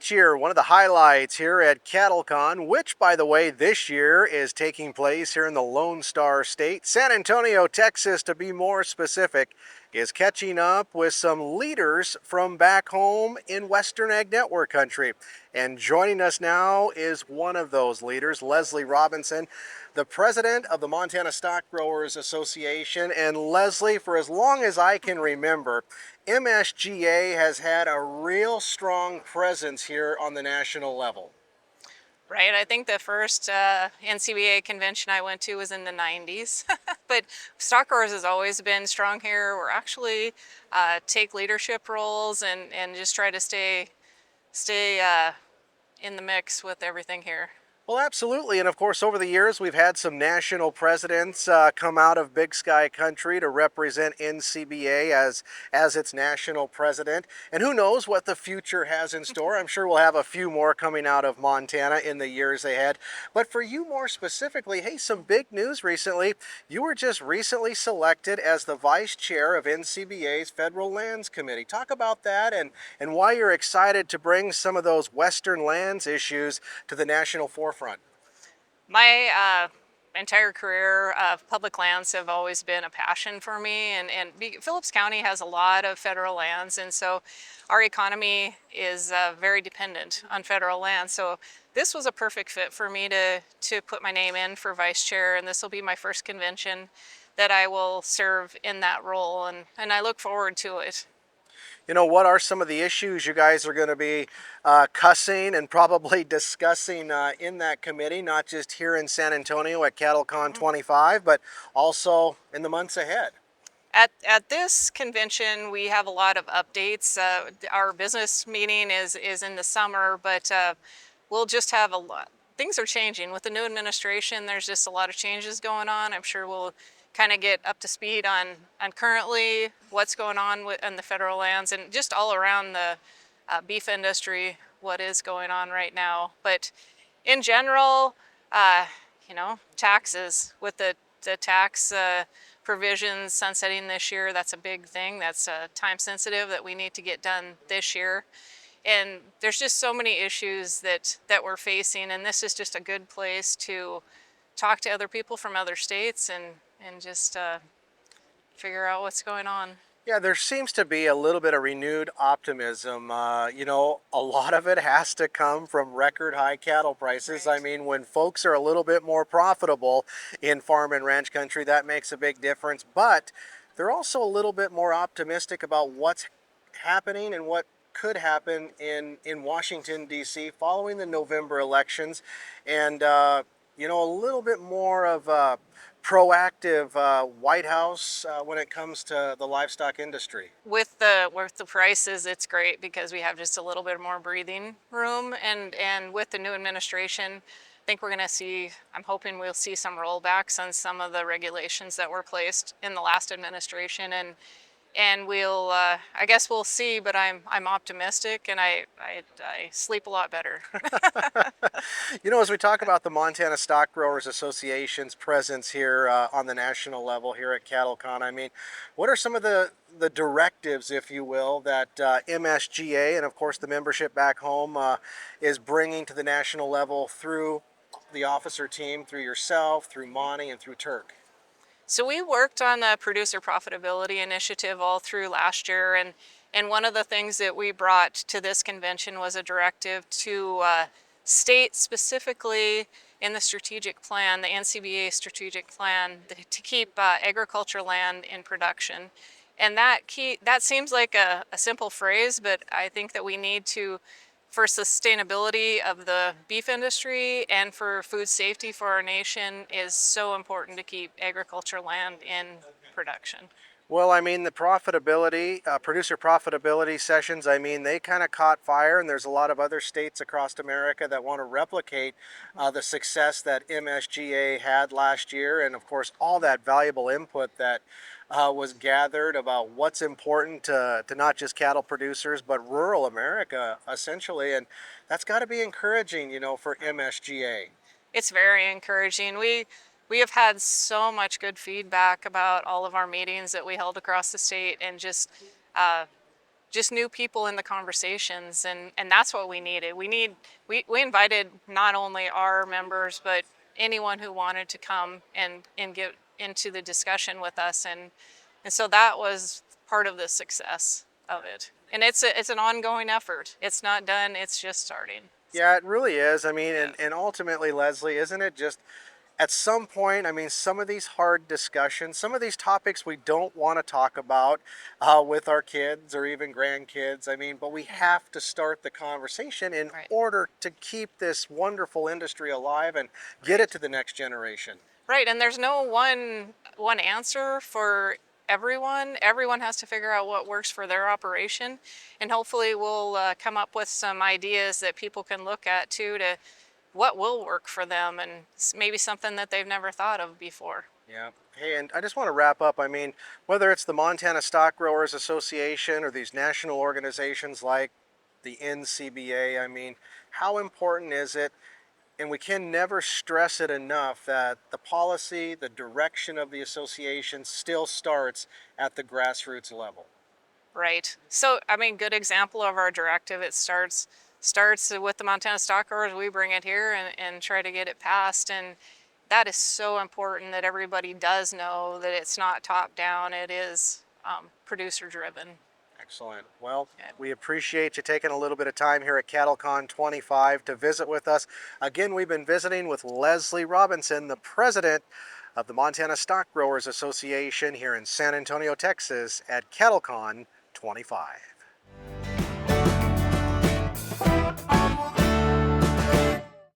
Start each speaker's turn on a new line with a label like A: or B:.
A: each year, one of the highlights here at CattleCon, which, by the way, this year is taking place here in the Lone Star State, San Antonio, Texas, to be more specific, is catching up with some leaders from back home in Western Ag Network country. And joining us now is one of those leaders, Lesley Robinson, the president of the Montana Stockgrowers Association. And Lesley, for as long as I can remember, MSGA has had a real strong presence here on the national level.
B: Right, I think the first NCBA convention I went to was in the 90s, but Stockgrowers has always been strong here. We're actually take leadership roles and just try to stay in the mix with everything here.
A: Well, absolutely. And of course, over the years, we've had some national presidents come out of Big Sky country to represent NCBA as its national president. And who knows what the future has in store. I'm sure we'll have a few more coming out of Montana in the years ahead. But for you more specifically, hey, some big news recently. You were just recently selected as the vice chair of NCBA's Federal Lands Committee. Talk about that and why you're excited to bring some of those Western lands issues to the national forefront.
B: My entire career of public lands have always been a passion for me, and Phillips County has a lot of federal lands, and so our economy is very dependent on federal lands. So this was a perfect fit for me to put my name in for vice chair, and this will be my first convention that I will serve in that role, and I look forward to it.
A: You know, what are some of the issues you guys are going to be cussing and probably discussing in that committee, not just here in San Antonio at CattleCon 25, but also in the months ahead?
B: At this convention, we have a lot of updates. Our business meeting is in the summer, but we'll just have a lot. Things are changing with the new administration. There's just a lot of changes going on. I'm sure we'll kind of get up to speed on currently what's going on in the federal lands and just all around the beef industry, what is going on right now. But in general, taxes with the tax provisions sunsetting this year, that's a big thing. That's time sensitive that we need to get done this year. And there's just so many issues that we're facing, and this is just a good place to talk to other people from other states and just figure out what's going on.
A: Yeah, there seems to be a little bit of renewed optimism. You know, a lot of it has to come from record high cattle prices.
B: Right.
A: I mean, when folks are a little bit more profitable in farm and ranch country, that makes a big difference. But they're also a little bit more optimistic about what's happening and what could happen in Washington, D.C. following the November elections. And, you know, a little bit more of a proactive White House when it comes to the livestock industry.
B: With the prices, it's great because we have just a little bit more breathing room, and with the new administration, I think we're going to see. I'm hoping we'll see some rollbacks on some of the regulations that were placed in the last administration, and we'll I guess we'll see. But I'm optimistic, and I sleep a lot better.
A: You know, as we talk about the Montana Stockgrowers Association's presence here on the national level here at CattleCon, I mean, what are some of the directives, if you will, that MSGA and of course the membership back home is bringing to the national level through the officer team, through yourself, through Monty, and through Turk?
B: So we worked on the producer profitability initiative all through last year, and one of the things that we brought to this convention was a directive to state specifically in the strategic plan, the NCBA strategic plan, to keep agriculture land in production. And that seems like a simple phrase, but I think that we need to, for sustainability of the beef industry and for food safety for our nation, is so important to keep agriculture land in production.
A: Well, I mean, the profitability, producer profitability sessions, I mean, they kind of caught fire, and there's a lot of other states across America that want to replicate the success that MSGA had last year, and of course, all that valuable input that was gathered about what's important to not just cattle producers, but rural America, essentially, and that's got to be encouraging, you know, for MSGA.
B: It's very encouraging. We have had so much good feedback about all of our meetings that we held across the state, and just just new people in the conversations, and that's what we needed. We invited not only our members but anyone who wanted to come and get into the discussion with us, and so that was part of the success of it. And it's an ongoing effort. It's not done. It's just starting.
A: Yeah, it really is. I mean,
B: Yeah.
A: and ultimately, Lesley, isn't it just at some point, I mean, some of these hard discussions, some of these topics we don't want to talk about with our kids or even grandkids. I mean, but we have to start the conversation in
B: Right.
A: order to keep this wonderful industry alive and get it to the next generation.
B: Right, and there's no one answer for everyone. Everyone has to figure out what works for their operation, and hopefully we'll come up with some ideas that people can look at too, to what will work for them, and maybe something that they've never thought of before.
A: Yeah. Hey, and I just want to wrap up. I mean, whether it's the Montana Stockgrowers Association or these national organizations like the NCBA, I mean, how important is it? And we can never stress it enough that the policy, the direction of the association still starts at the grassroots level.
B: Right. So, I mean, good example of our directive. It starts with the Montana Stockgrowers. We bring it here and try to get it passed, and that is so important that everybody does know that it's not top down. It is producer driven.
A: Excellent. Well,
B: Yeah.
A: we appreciate you taking a little bit of time here at CattleCon 25 to visit with us. Again, we've been visiting with Lesley Robinson, the president of the Montana Stockgrowers Association here in San Antonio, Texas at CattleCon 25.